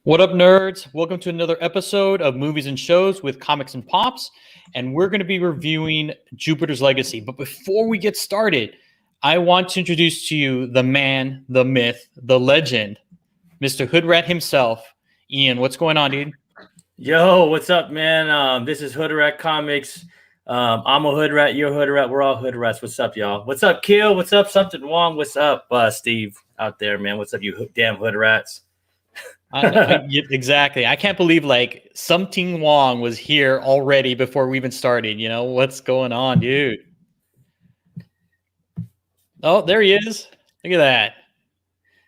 What up, nerds? Welcome to another episode of Movies and Shows with Comics and Pops. And we're going to be reviewing Jupiter's Legacy. But before we get started, I want to introduce to you the man, the myth, the legend, Mr. Hoodrat himself. Ian, what's going on, dude? Yo, what's up, man? This is Hoodrat Comics. I'm a Hoodrat, you're a Hoodrat, we're all Hoodrats. What's up, y'all? What's up, Kill? What's up, Something Wrong? What's up, Steve out there, man? What's up, you damn Hoodrats? Exactly. I can't believe like Something Wong was here already before we even started. You know, what's going on, dude? Oh, there he is. Look at that.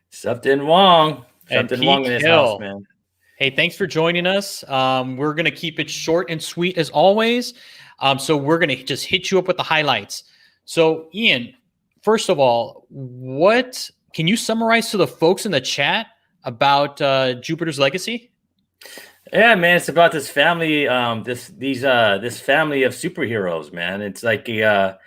Something Wrong. And Something Wrong in his house, man. Hey, thanks for joining us. We're going to keep it short and sweet as always. So we're going to just hit you up with the highlights. So, Ian, first of all, what can you summarize to the folks in the chat about Jupiter's Legacy? Yeah, man, it's about this family, this family of superheroes, man. It's like the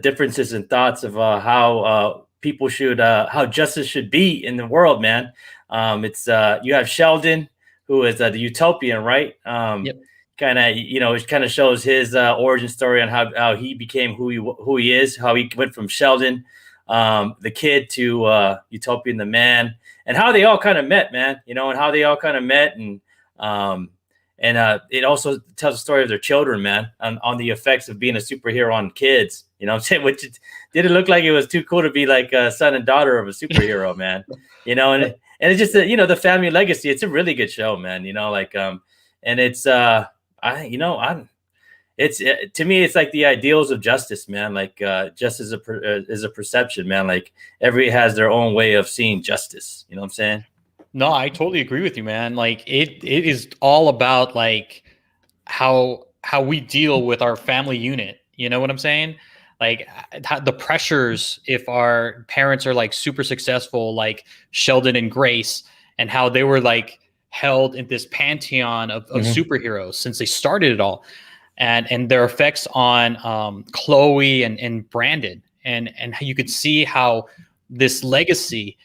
differences in thoughts of how people should, how justice should be in the world, man. It's you have Sheldon, who is the utopian, right? Yep. Kind of, it kind of shows his origin story on how he became who he is, how he went from Sheldon, the kid, to utopian, the man, and how they all kind of met, man. And how they all kind of met, and it also tells the story of their children, man, on the effects of being a superhero on kids. You know what I'm saying? Which did it look like it was too cool to be like a son and daughter of a superhero, man? And it's just the family legacy. It's a really good show, man. And it's it's to me, it's like the ideals of justice, man. Like justice is a perception, man. Like everybody has their own way of seeing justice. You know what I'm saying? No, I totally agree with you, man. Like it is all about like how we deal with our family unit. You know what I'm saying? Like the pressures if our parents are like super successful, like Sheldon and Grace, and how they were like held in this pantheon of superheroes since they started it all, and their effects on Chloe and Brandon, and how you could see how this legacy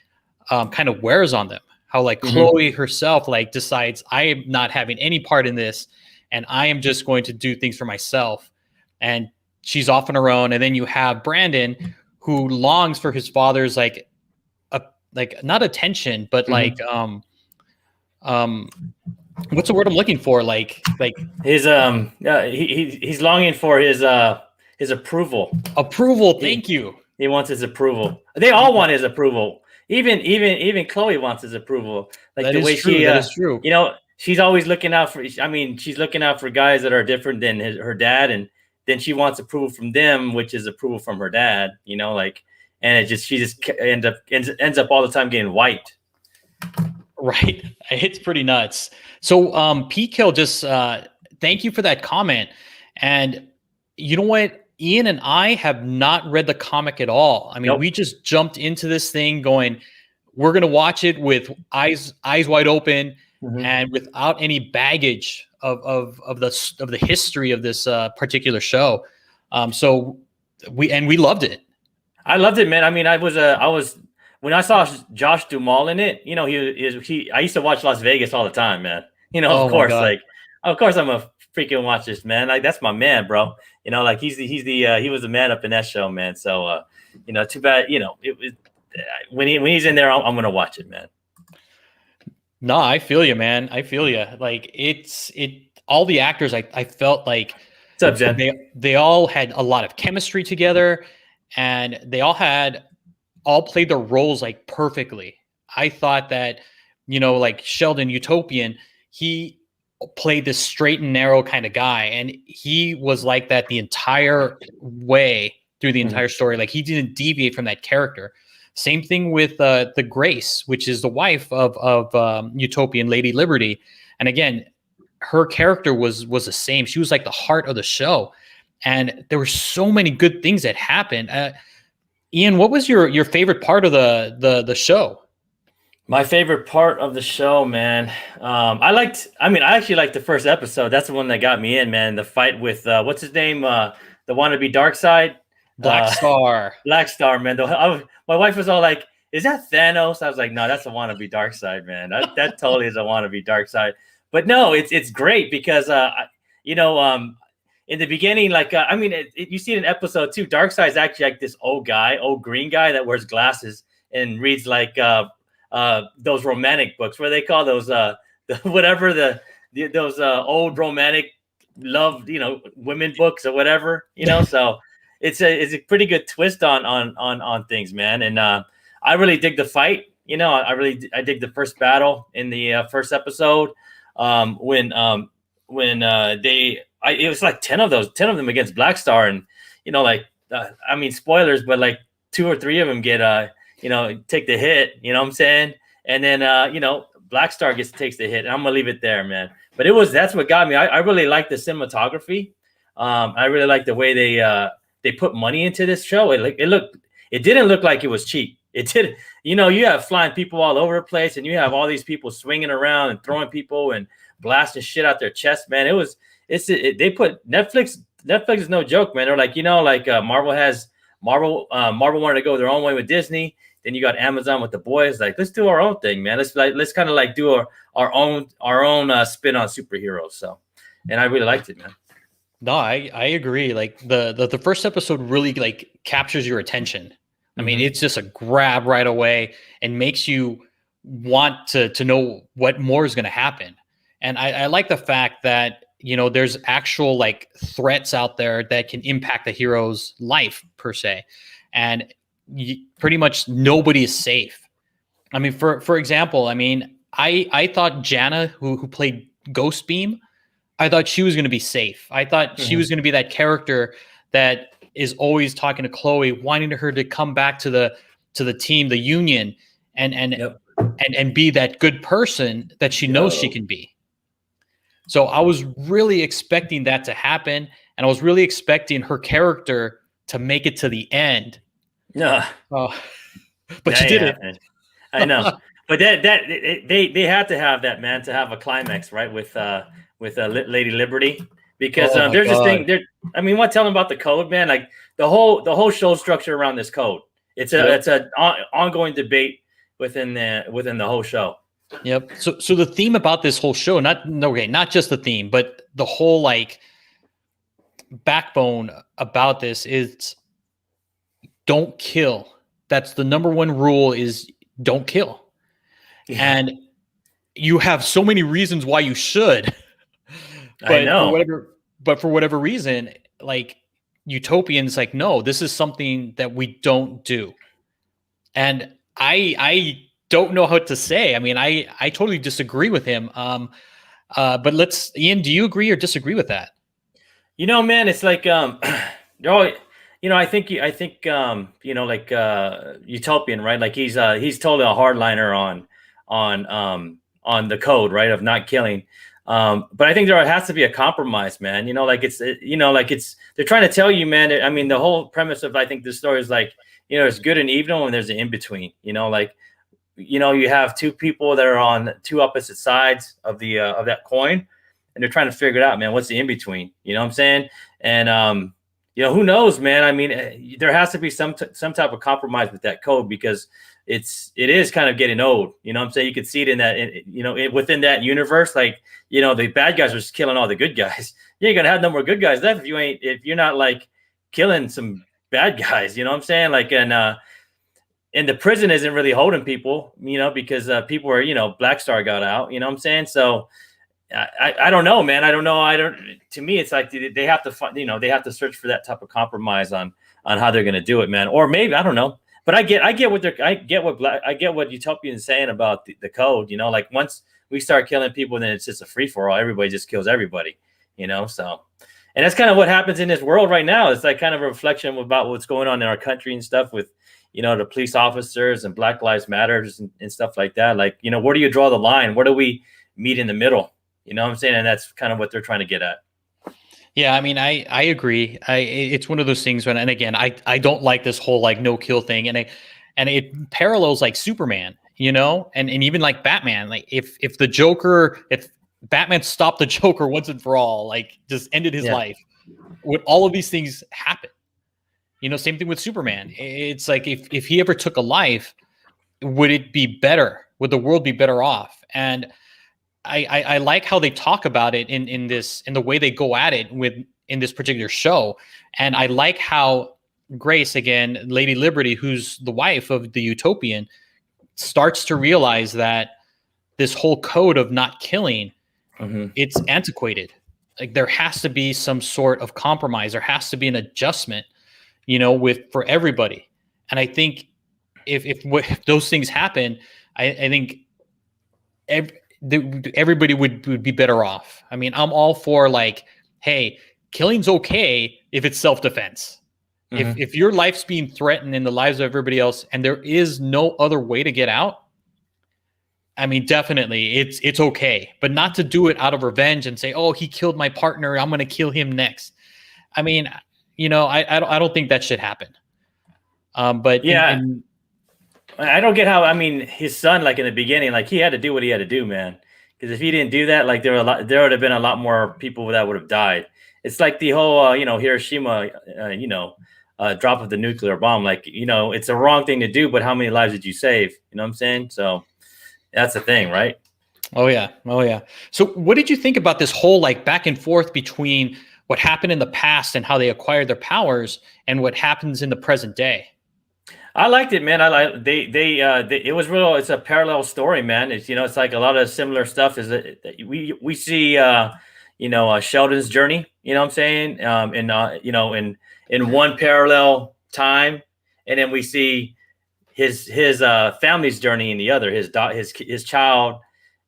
kind of wears on them. How like Chloe herself like decides, I am not having any part in this, and I am just going to do things for myself, and she's off on her own. And then you have Brandon, who longs for his father's like not attention, but like what's the word I'm looking for? Like his he's longing for his approval. Approval. Thank you. He wants his approval. They all want his approval. Even Chloe wants his approval. Like that the way true. she, that is true. She's always looking out for. I mean, she's looking out for guys that are different than her dad, and then she wants approval from them, which is approval from her dad. And she just ends up all the time getting white. Right. It's pretty nuts. So P-Kill, just thank you for that comment. And you know what? Ian and I have not read the comic at all. I mean, we just jumped into this thing going, we're going to watch it with eyes wide open and without any baggage of the history of this particular show. So we loved it. I loved it, man. I mean, I was when I saw Josh Duhamel in it, I used to watch Las Vegas all the time, man. Of course I'm a freaking watch this, man. Like that's my man, bro. He was the man up in that show, man. So too bad, when he's in there, I'm gonna watch it, man. No, I feel you, man. I feel you. Like all the actors, I felt like what's up, Jen? They all had a lot of chemistry together, and they all played their roles like perfectly. I thought that, like Sheldon Utopian, he played this straight and narrow kind of guy, and he was like that the entire way through the entire story. Like he didn't deviate from that character. Same thing with the Grace, which is the wife of Utopian Lady Liberty, and again, her character was the same. She was like the heart of the show, and there were so many good things that happened. Ian, what was your favorite part of the show? My favorite part of the show, man. I actually liked the first episode. That's the one that got me in, man. The fight with what's his name? The wannabe Dark Side. Black Star. Black Star, man. My wife was all like, is that Thanos? I was like, no, that's a wannabe dark side, man. That totally is a wannabe dark side. But no, it's great because you know, in the beginning, like I mean, you see it in episode 2. Darkseid's actually like this old green guy that wears glasses and reads like those romantic books. What do they call those? Whatever those old romantic love, women books or whatever, So it's a pretty good twist on things, man. And I really dig the fight. I dig the first battle in the first episode when it was like 10 of them against Black Star, and I mean, spoilers, but like 2 or 3 of them get take the hit, you know what I'm saying? And then Black Star takes the hit, and I'm gonna leave it there, man. But that's what got me. I really like the cinematography. I really like the way they put money into this show. It didn't look like it was cheap. It did. You have flying people all over the place, and you have all these people swinging around and throwing people and blasting shit out their chest, man. They put Netflix is no joke, man. They're like, Marvel wanted to go their own way with Disney. Then you got Amazon with The Boys. Like, let's do our own thing, man. Let's kind of like do our own spin on superheroes. So, and I really liked it, man. No, I agree. Like the first episode really like captures your attention. I mean, it's just a grab right away and makes you want to know what more is going to happen. And I like the fact that, there's actual like threats out there that can impact the hero's life per se. And pretty much nobody is safe. I mean, for example, I thought Jana, who played Ghost Beam, I thought she was going to be safe. I thought she was going to be that character that is always talking to Chloe, wanting her to come back to the team, the Union, and be that good person that she knows she can be. So I was really expecting that to happen, and I was really expecting her character to make it to the end. No, but she didn't. I know, but they had to have that, man, to have a climax, right? With Lady Liberty, because there's this thing. Tell them about the code, man. Like the whole show structure around this code. It's an ongoing debate within the whole show. Yep. So the theme about this whole show, not just the theme, but the whole like backbone about this is don't kill. That's the number one rule, is don't kill. Yeah. And you have so many reasons why you should. But I know. For whatever reason, like Utopian's like, no, this is something that we don't do. And I don't know how to say. I mean, I totally disagree with him. But Ian, do you agree or disagree with that? Man, it's like I think like Utopian, right? Like he's totally a hardliner on the code, right, of not killing. But I think there has to be a compromise, man. They're trying to tell you, man. The whole premise of, I think, this story is like, there's good and evil, and there's an in between. You have 2 people that are on 2 opposite sides of that coin, and they're trying to figure it out, man. What's the in between? You know what I'm saying? And who knows, man? There has to be some type of compromise with that code, because it is kind of getting old. You know what I'm saying? You could see it in that, within that universe, like, the bad guys are just killing all the good guys. You ain't gonna have no more good guys left if you're not like killing some bad guys. You know what I'm saying? Like, and the prison isn't really holding people, because people are, Black Star got out. You know what I'm saying? So I don't know, man. I don't know. To me, it's like they have to find, they have to search for that type of compromise on how they're going to do it, man. Or maybe, I don't know. But I get what Utopian's saying about the code. Like once we start killing people, then it's just a free for all. Everybody just kills everybody. So, and that's kind of what happens in this world right now. It's like kind of a reflection about what's going on in our country and stuff with, the police officers and Black Lives Matters and stuff like that. Like, where do you draw the line? Where do we meet in the middle? You know what I'm saying? And that's kind of what they're trying to get at. Yeah, I agree. It's one of those things and again, I don't like this whole like no kill thing, and it parallels like Superman, and even like Batman. Like if Batman stopped the Joker once and for all, like just ended his life, would all of these things happen? Same thing with Superman. It's like if he ever took a life, would it be better? Would the world be better off? And I like how they talk about it in the way they go at it in this particular show. And I like how Grace, again, Lady Liberty, who's the wife of the Utopian, starts to realize that this whole code of not killing, it's antiquated. Like there has to be some sort of compromise. There has to be an adjustment, for everybody. And I think if those things happen, I think everybody would be better off. I mean, I'm all for like, hey, killing's okay if it's self-defense. If your life's being threatened in the lives of everybody else and there is no other way to get out, I mean, definitely it's okay, but not to do it out of revenge and say, oh, he killed my partner, I'm going to kill him next. I mean, I don't think that should happen. But yeah, I don't get how, I mean, his son, like in the beginning, like he had to do what he had to do, man. Because if he didn't do that, like there would have been a lot more people that would have died. It's like the whole, Hiroshima, drop of the nuclear bomb. Like, it's a wrong thing to do, but how many lives did you save? You know what I'm saying? So that's the thing, right? Oh yeah. So what did you think about this whole like back and forth between what happened in the past and how they acquired their powers and what happens in the present day? I liked it, man. It was real. It's a parallel story, man. It's, it's like a lot of similar stuff is that we see, Sheldon's journey, you know what I'm saying? In one parallel time. And then we see his family's journey in the other, his child,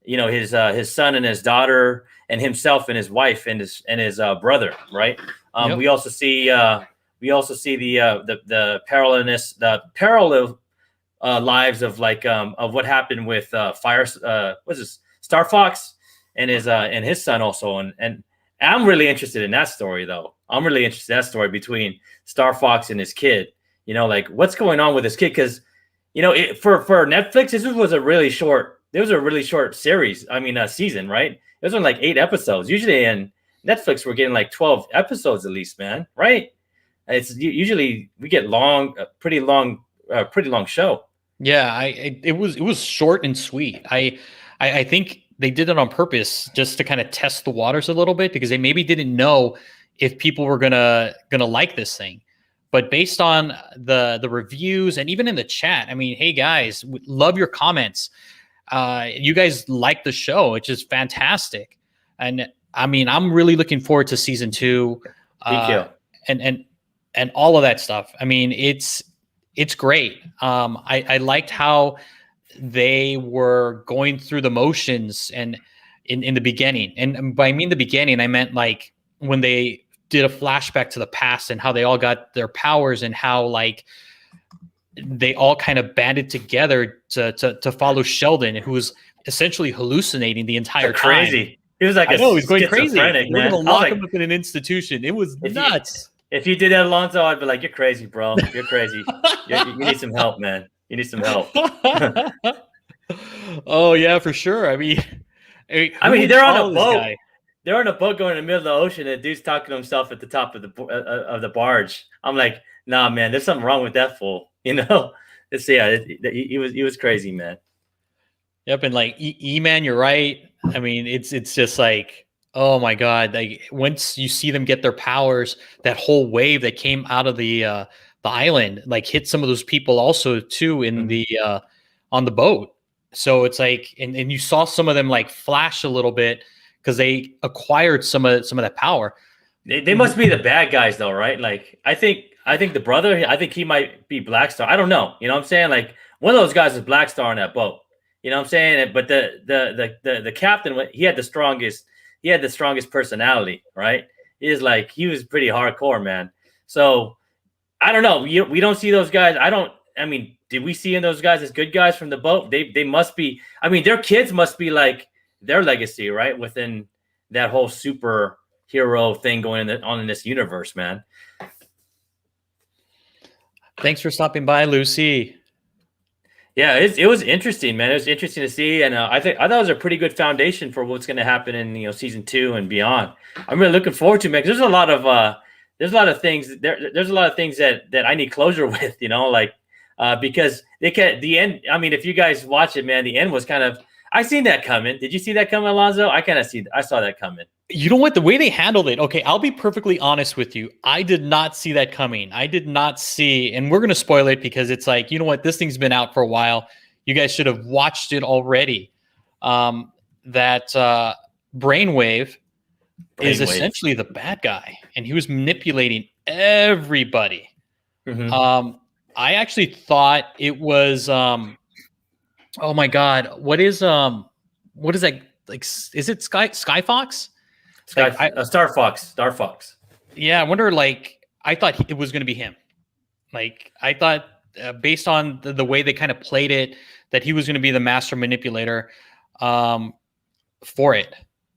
his son and his daughter and himself and his wife and his brother. Right. Yep. We also see the parallel lives of like of what happened with Star Fox and his son also, and I'm really interested in that story though. I'm really interested in that story between Star Fox and his kid. Like what's going on with his kid? Because for Netflix, this was a really short. It was a really short series. I mean, a season, right? It was only like 8 episodes. Usually in Netflix, we're getting like 12 episodes at least, man. Right? It's usually we get pretty long show. Yeah, it was short and sweet. I think they did it on purpose just to kind of test the waters a little bit because they maybe didn't know if people were gonna like this thing. But based on the reviews and even in the chat, I mean, hey guys, love your comments. You guys like the show, which is fantastic. And I mean, I'm really looking forward to season 2. Thank you. And all of that stuff. I mean, it's great. I liked how they were going through the motions and in the beginning. And by I mean the beginning, I meant like when they did a flashback to the past and how they all got their powers and how like they all kind of banded together to follow Sheldon, who was essentially hallucinating the entire time. Crazy. He was like, he was going crazy. They were going to lock him up in an institution. It was nuts. If you did that, Alonzo, I'd be like, you're crazy, bro. You're crazy. You need some help, man. You need some help. Oh, yeah, for sure. I mean, they're on a boat. They're on a boat going in the middle of the ocean, and dude's talking to himself at the top of the barge. I'm like, nah, man, there's something wrong with that fool. He was crazy, man. Yep, and like E-Man, you're right. I mean, it's just like, oh my God! Like once you see them get their powers, that whole wave that came out of the island, like hit some of those people also too in the on the boat. So it's like, and you saw some of them like flash a little bit because they acquired some of that power. They must be the bad guys though, right? Like I think the brother, I think he might be Black Star. I don't know. You know what I'm saying? Like one of those guys is Black Star on that boat. You know what I'm saying? But the captain, he had the strongest. He had the strongest personality, right? He was pretty hardcore, man. So I don't know. We don't see those guys. I mean, did we see in those guys as good guys from the boat? They must be. I mean, their kids must be like their legacy, right? Within that whole superhero thing going on in this universe, man. Thanks for stopping by, Lucy. Yeah, it was interesting, man. It was interesting to see, and I thought it was a pretty good foundation for what's going to happen in season 2 and beyond. I'm really looking forward to it, man. Because there's a lot of things that I need closure with. Like because they can the end. I mean, if you guys watch it, man, the end was kind of. I seen that coming. Did you see that coming, Alonzo? I saw that coming. You know what? The way they handled it, okay, I'll be perfectly honest with you. I did not see that coming. I did not see, and we're going to spoil it because it's like, you know what? This thing's been out for a while. You guys should have watched it already. That Brainwave is essentially the bad guy, and he was manipulating everybody. Mm-hmm. I actually thought it was, oh my God, what is that? Like, is it Skyfox? Star Fox. Yeah, I wonder. Like, I thought it was going to be him. Like, I thought, based on the way they kind of played it, that he was going to be the master manipulator for it,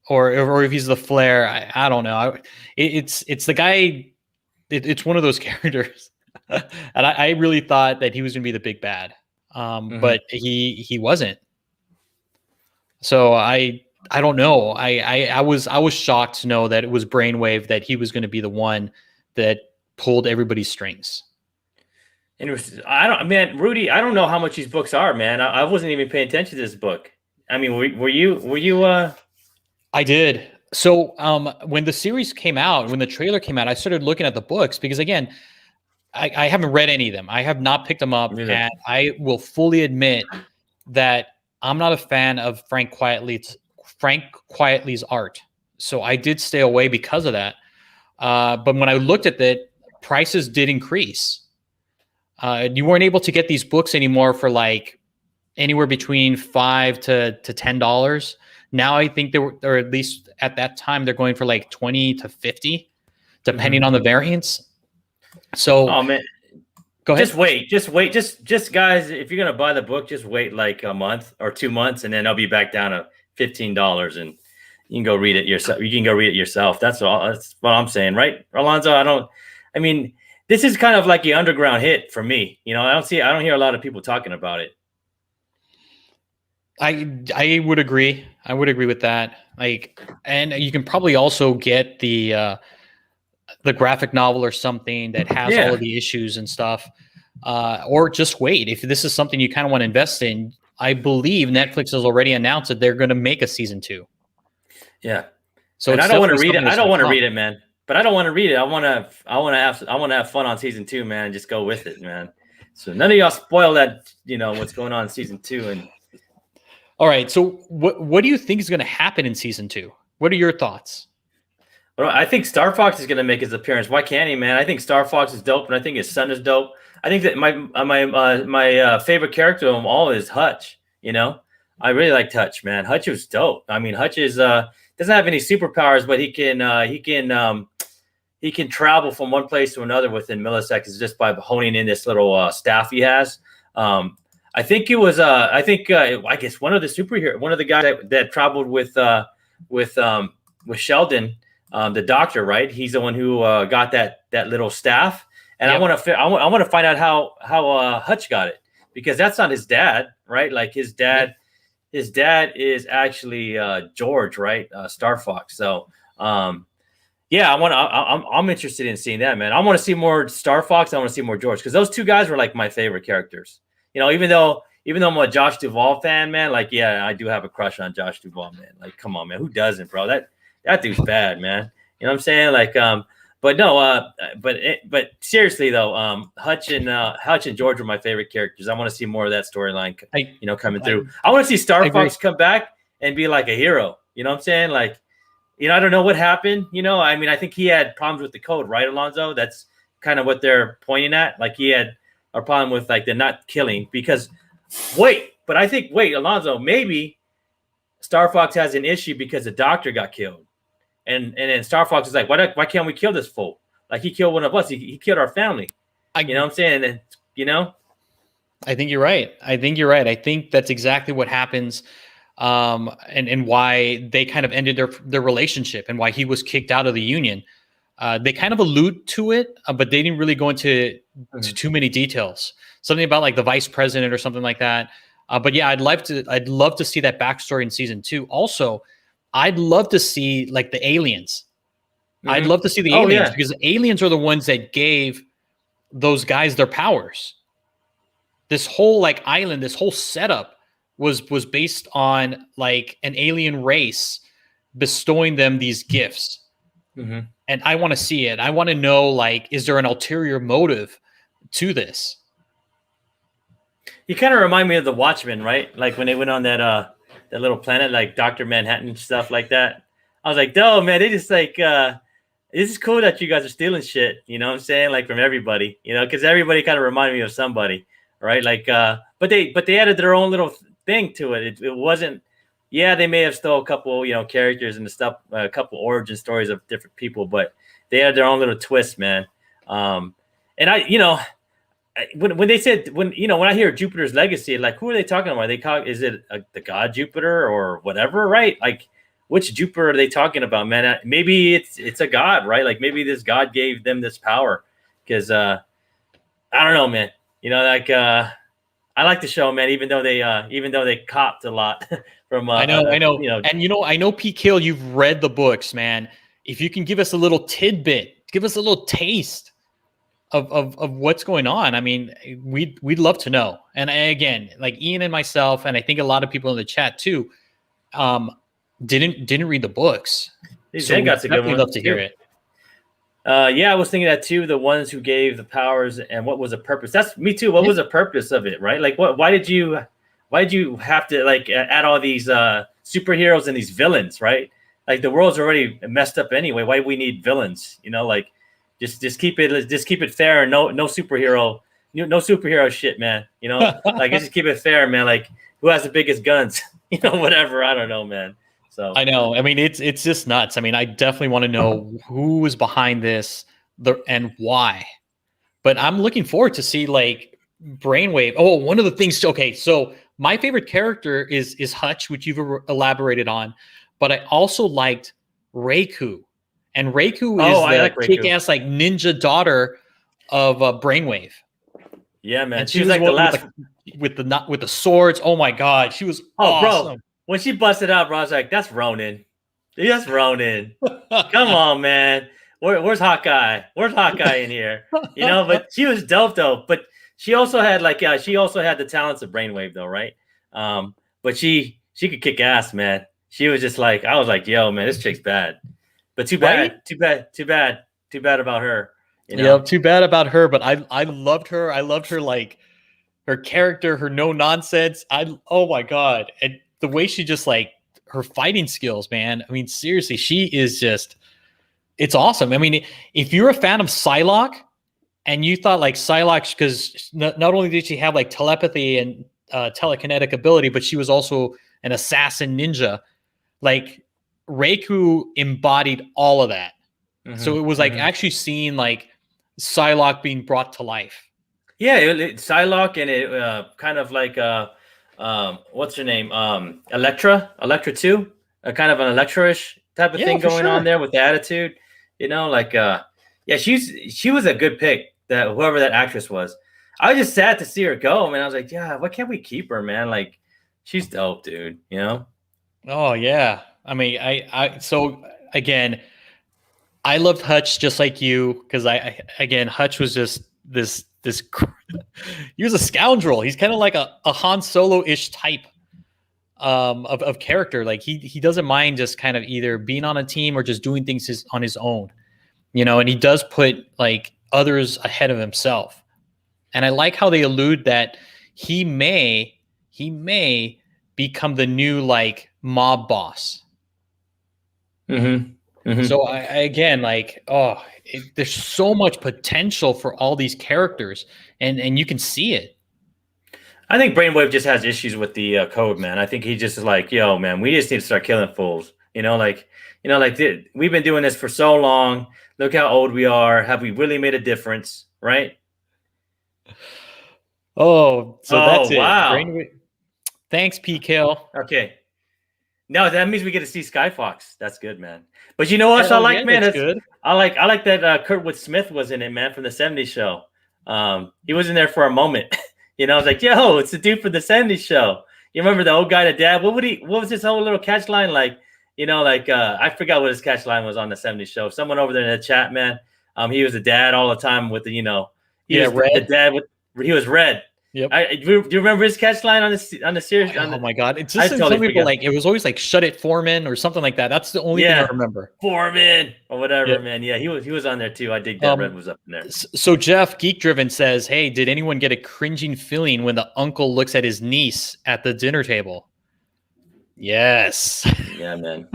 or if he's the Flare. I don't know. It's the guy. It's one of those characters, and I really thought that he was going to be the big bad, but he wasn't. So I don't know. I was shocked to know that it was Brainwave, that he was going to be the one that pulled everybody's strings. And Rudy, I don't know how much these books are, man. I wasn't even paying attention to this book. I mean, were you? I did. So when the series came out, when the trailer came out, I started looking at the books because, again, I haven't read any of them. I have not picked them up, and I will fully admit that I'm not a fan of Frank Quietly's art. So I did stay away because of that. But when I looked at it, prices did increase. You weren't able to get these books anymore for like anywhere between $5 to $10. Now I think or at least at that time, they're going for like 20 to 50, depending on the variants. So, oh man, go ahead. Just wait. Just guys, if you're gonna buy the book, just wait like a month or 2 months, and then I'll be back down to $15, and you can go read it yourself. That's all. That's what I'm saying, right, Alonzo? I mean, this is kind of like the underground hit for me. You know, I don't hear a lot of people talking about it. I would agree. I would agree with that. Like, and you can probably also get the graphic novel or something that has all of the issues and stuff, or just wait. If this is something you kind of want to invest in, I believe Netflix has already announced that they're going to make a season 2. Yeah. So I don't want to read it. I don't want to read it, man. But I don't want to read it. I want to have fun on season 2, man. Just go with it, man. So none of y'all spoil that. You know what's going on in season 2. And all right. So what do you think is going to happen in season 2? What are your thoughts? Well, I think Star Fox is going to make his appearance. Why can't he, man? I think Star Fox is dope, and I think his son is dope. I think that my favorite character of them all is Hutch. You know, I really liked Hutch, man. Hutch was dope. I mean, Hutch is doesn't have any superpowers, but he can travel from one place to another within milliseconds just by honing in this little staff he has. I think it was I guess one of the guys that traveled with Sheldon. The doctor, right? He's the one who got that little staff, and I want to find out how Hutch got it, because that's not his dad, right? Like his dad is actually George, right? Star Fox. So yeah, I'm interested in seeing that, man. I want to see more Star Fox. I want to see more George, because those two guys were like my favorite characters. You know, even though I'm a Josh Duval fan, man, like, yeah, I do have a crush on Josh Duval, man. Like, come on, man, who doesn't, bro? That dude's bad, man. You know what I'm saying? Like, but seriously though, Hutch and George were my favorite characters. I want to see more of that storyline, coming through. I want to see Star Fox come back and be like a hero. You know what I'm saying? Like, I don't know what happened. I mean, I think he had problems with the code, right, Alonzo? That's kind of what they're pointing at. Like, he had a problem with like the not killing because Alonzo, maybe Star Fox has an issue because the doctor got killed. And then Star Fox is like, why can't we kill this fool? Like, he killed one of us. He killed our family. You know what I'm saying? And I think you're right. I think that's exactly what happens, and why they kind of ended their relationship and why he was kicked out of the union. They kind of allude to it, but they didn't really go into too many details. Something about like the vice president or something like that. But yeah, I'd love to see that backstory in season 2. Also, I'd love to see like the aliens. I'd love to see the aliens, because the aliens are the ones that gave those guys their powers. this whole like island, this whole setup was based on like an alien race bestowing them these gifts. Mm-hmm. And I want to see it. I want to know, like, is there an ulterior motive to this? You kind of remind me of the Watchmen, right? Like when they went on that little planet, like Dr. Manhattan stuff like that. I was like, no, man, they just like this is cool that you guys are stealing shit, you know what I'm saying? Like from everybody, you know, because everybody kind of reminded me of somebody, right? Like but they added their own little thing to it. It wasn't, yeah, they may have stole a couple, you know, characters and the stuff, a couple origin stories of different people, but they had their own little twist, man. And I, you know, when they said, when I hear Jupiter's legacy, like who are they talking about? Is it the god Jupiter or whatever, right? Like which Jupiter are they talking about, man? Maybe it's a god, right? Like maybe this god gave them this power, because I don't know, man. You know, like I like the show, man. Even though they copped a lot from I know. you know, And I know, P. Kill, you've read the books, man. If you can give us a little tidbit, give us a little taste of what's going on. I mean, we'd love to know. And again, like Ian and myself, and I think a lot of people in the chat too, didn't read the books. So we'd definitely love to hear it. Yeah, I was thinking that too. The ones who gave the powers and what was the purpose? That's me too. What was the purpose of it, right? Like, why did you have to like add all these superheroes and these villains, right? Like the world's already messed up anyway. Why do we need villains? You know, like just keep it fair and no superhero shit, man. You know, like just keep it fair, man. Like who has the biggest guns? You know, whatever. I don't know, man. So I know. I mean, it's just nuts. I mean, I definitely want to know who is behind this, and why. But I'm looking forward to see like Brainwave. Oh, one of the things. Okay, so my favorite character is Hutch, which you've elaborated on. But I also liked Reiku, and Reiku is the kick-ass like ninja daughter of Brainwave. Yeah, man. And she was like the last with the swords. Oh my god, she was awesome. Bro. When she busted out, bro, I was like, that's Ronin. That's Ronin. Come on, man. Where's Hawkeye? Where's Hawkeye in here? You know, but she was dope, though. But she also had the talents of Brainwave, though, right? But she could kick ass, man. She was just like, I was like, yo, man, this chick's bad. But too bad about her. You know? Yeah, too bad about her. But I loved her. I loved her, like her character, her no nonsense. Oh my god. And the way she just like her fighting skills, man. I mean, seriously, she is it's awesome. I mean, if you're a fan of Psylocke and you thought like Psylocke, because not only did she have like telepathy and telekinetic ability, but she was also an assassin ninja, like Reiku embodied all of that. Mm-hmm. So it was like actually seeing like Psylocke being brought to life. Yeah, Psylocke, and it kind of like what's her name? Elektra 2, kind of an Electra-ish type of thing going on there with the attitude, you know, like yeah, she was a good pick, that whoever that actress was. I was just sad to see her go, man. I was like, yeah, why can't we keep her, man? Like she's dope, dude, you know? Oh yeah. I mean, so again, I loved Hutch just like you, because again, Hutch was just this he was a scoundrel. He's kind of like a Han Solo-ish type of character. Like he doesn't mind just kind of either being on a team or just doing things on his own, you know, and he does put like others ahead of himself. And I like how they allude that he may become the new like mob boss. So I again, like, there's so much potential for all these characters, and you can see it. I think Brainwave just has issues with the code, man. I think he just is like, yo, man, we just need to start killing fools. You know, like we've been doing this for so long. Look how old we are. Have we really made a difference, right? Oh, so that's it. Wow. Brainwave. Thanks, PKL. Okay. No, that means we get to see Skyfox. That's good, man. But you know what else I like, man? That's good. I like that Kurtwood Smith was in it, man, from the 70s show. He was in there for a moment. You know, I was like, yo, it's the dude from the 70s show. You remember the old guy, the dad? What was his whole little catch line? Like, you know, like I forgot what his catch line was on the 70s show. Someone over there in the chat, man. He was a dad all the time with the, you know, he was Red. The dad with he was Red. Yep. Do you remember his catch line on the series? Oh my god! It's I just totally some people forgot. like it was always like "shut it, Foreman" or something like that. That's the only thing I remember. Foreman or whatever, Yep. man. Yeah, he was on there too. I dig that Red was up in there. So Jeff Geek Driven says, "Hey, did anyone get a cringing feeling when the uncle looks at his niece at the dinner table?" Yes. Yeah, man.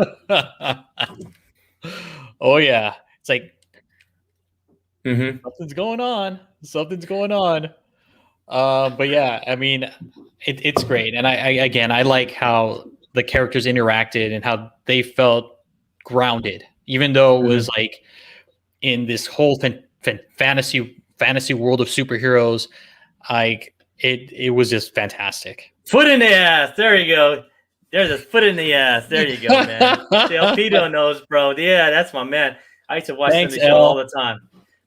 Oh yeah, it's like Mm-hmm. something's going on. Something's going on. But yeah, I mean, it's great, and I like how the characters interacted and how they felt grounded, even though it was like in this whole fantasy world of superheroes. Like it was just fantastic. Foot in the ass. There you go. There's a foot in the ass. There you go, man. El Pito knows, bro. Yeah, that's my man. I used to watch the show all the time.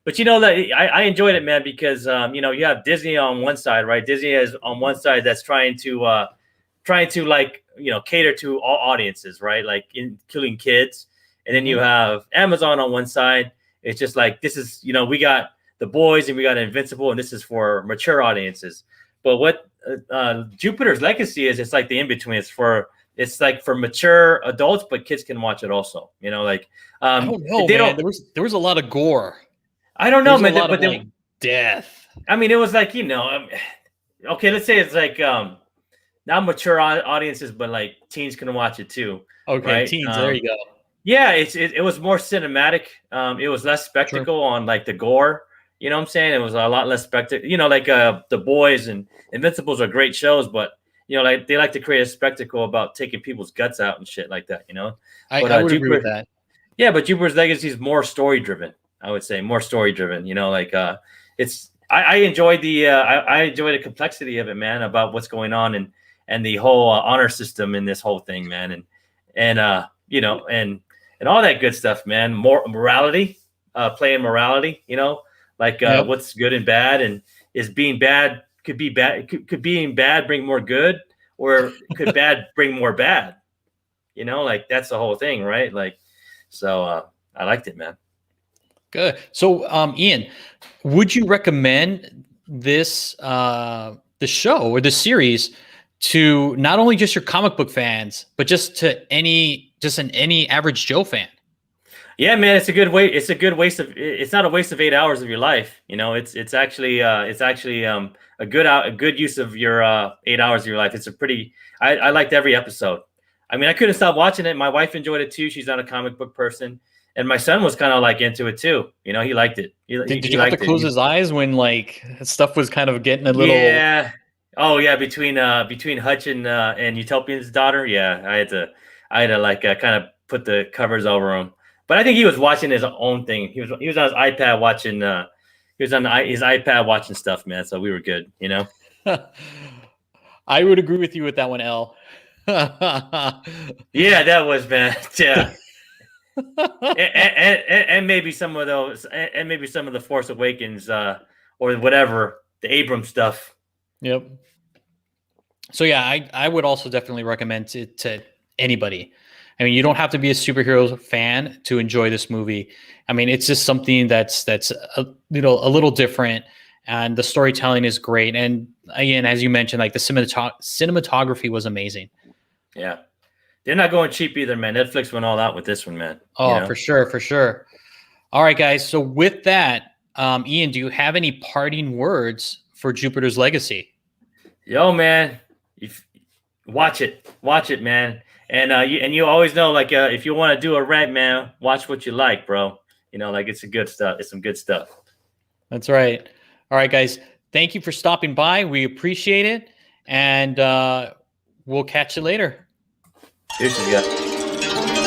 But you know that I enjoyed it, man, because you know, you have Disney on one side, right? Disney is on one side that's trying to like, you know, cater to all audiences, right? Like including kids. And then you have Amazon on one side. It's just like, this is, you know, we got The Boys and we got Invincible, and this is for mature audiences. But what Jupiter's Legacy is, it's like the in between. It's like for mature adults, but kids can watch it also. You know, like I don't know, man. There was a lot of gore. I don't know, man. But like death. I mean, it was like, you know, okay, let's say it's like not mature audiences, but like teens can watch it too. Okay, right? Teens. There you go. Yeah, it was more cinematic. It was less spectacle on like the gore. You know what I'm saying? It was a lot less spectacle. You know, like The Boys and Invincibles are great shows, but you know, like they like to create a spectacle about taking people's guts out and shit like that. You know, I would agree with that. Yeah, but Jupiter's Legacy is more story driven. I would say more story driven. You know, like it's. I enjoyed I enjoy the complexity of it, man, about what's going on and the whole honor system in this whole thing, man, and you know, and all that good stuff, man. More morality, playing morality, you know, like what's good and bad, and is being bad could be bad. Could being bad bring more good, or could bad bring more bad? You know, like that's the whole thing, right? Like, so I liked it, man. Good. So, Ian, would you recommend this the show or the series to not only just your comic book fans, but just to any average Joe fan? Yeah, man, it's a good way. It's a good waste of. It's not a waste of 8 hours of your life. You know, it's actually a good use of your 8 hours of your life. It's a pretty. I liked every episode. I mean, I couldn't stop watching it. My wife enjoyed it too. She's not a comic book person. And my son was kind of like into it too. You know, he liked it. Did you have to close his eyes when like stuff was kind of getting a little? Yeah. Oh yeah. Between Hutch and Utopian's daughter. Yeah, I had to like kind of put the covers over him. But I think he was watching his own thing. He was on his iPad watching. He was on his iPad watching stuff, man. So we were good. You know. I would agree with you with that one, L. Yeah, that was, man. Yeah. and maybe some of those, and maybe some of the Force Awakens, or whatever, the Abrams stuff. Yep. So yeah, I would also definitely recommend it to anybody. I mean, you don't have to be a superhero fan to enjoy this movie. I mean, it's just something that's a little different, and the storytelling is great. And again, as you mentioned, like the cinematography was amazing. Yeah. They're not going cheap either, man. Netflix went all out with this one, man. Oh, you know? For sure. All right, guys. So with that, Ian, do you have any parting words for Jupiter's Legacy? Yo, man, watch it, man. And you always know, like, if you want to do a rant, man, watch what you like, bro. You know, like it's some good stuff. That's right. All right, guys. Thank you for stopping by. We appreciate it, and we'll catch you later. Cheers, you guys.